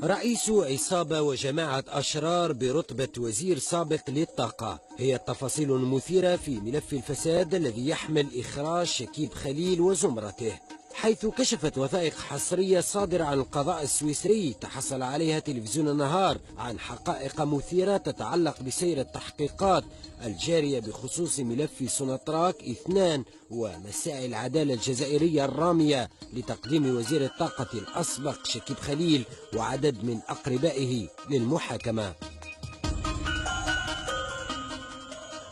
رئيس عصابة وجماعة أشرار برتبة وزير سابق للطاقة، هي التفاصيل المثيرة في ملف الفساد الذي يحمل إخراج شكيب خليل وزمرته، حيث كشفت وثائق حصرية صادرة عن القضاء السويسري تحصل عليها تلفزيون النهار عن حقائق مثيرة تتعلق بسير التحقيقات الجارية بخصوص ملف سوناتراك 2 ومساعي العدالة الجزائرية الرامية لتقديم وزير الطاقة الأسبق شكيب خليل وعدد من أقربائه للمحاكمة.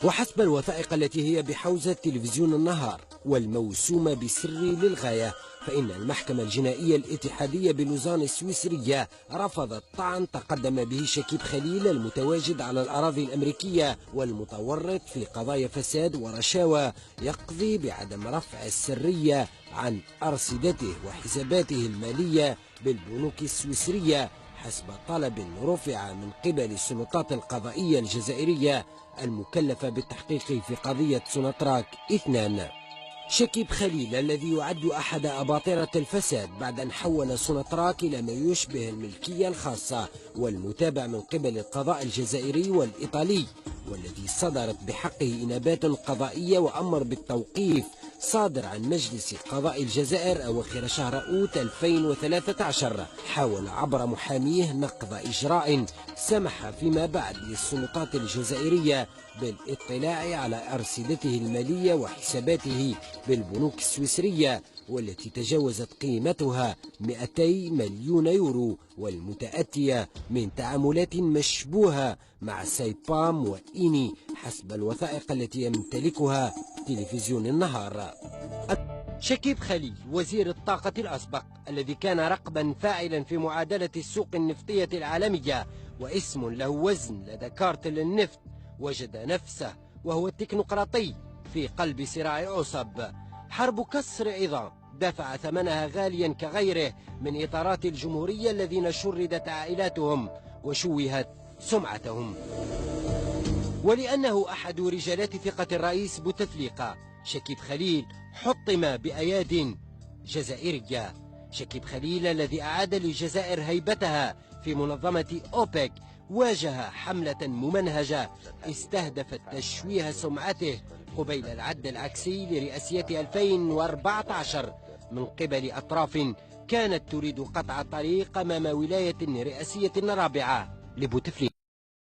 وحسب الوثائق التي هي بحوزة تلفزيون النهار والموسومة بسري للغاية، فإن المحكمة الجنائية الاتحادية بلوزان السويسرية رفضت طعن تقدم به شكيب خليل المتواجد على الأراضي الأمريكية والمتورط في قضايا فساد ورشاوى يقضي بعدم رفع السرية عن أرصدته وحساباته المالية بالبنوك السويسرية حسب طلب رفع من قبل السلطات القضائية الجزائرية المكلفة بالتحقيق في قضية سوناتراك 2. شكيب خليل الذي يعد أحد أباطرة الفساد بعد أن حول سوناتراك إلى ما يشبه الملكية الخاصة والمتابع من قبل القضاء الجزائري والإيطالي، والذي صدرت بحقه إنابات قضائية وأمر بالتوقيف صادر عن مجلس قضاء الجزائر أواخر شهر أوت 2013، حاول عبر محاميه نقض إجراء سمح فيما بعد للسلطات الجزائرية بالاطلاع على أرصدته المالية وحساباته بالبنوك السويسرية والتي تجاوزت قيمتها 200 مليون يورو والمتأتية من تعاملات مشبوهة مع سايبام وإيني حسب الوثائق التي يمتلكها تلفزيون النهار. شكيب خليل وزير الطاقة الأسبق الذي كان رقبا فاعلا في معادلة السوق النفطية العالمية واسم له وزن لدى كارتل النفط، وجد نفسه وهو التكنوقراطي في قلب صراع عصب، حرب كسر عظام دفع ثمنها غاليا كغيره من إطارات الجمهورية الذين شردت عائلاتهم وشوهت سمعتهم. ولأنه أحد رجالات ثقة الرئيس بوتفليقة، شكيب خليل حطم بأياد جزائرية. شكيب خليل الذي أعاد للجزائر هيبتها في منظمة أوبك واجه حملة ممنهجة استهدفت تشويه سمعته قبيل العد العكسي لرئاسية 2014 من قبل أطراف كانت تريد قطع الطريق أمام ولاية رئاسية رابعة لبوتفليقة.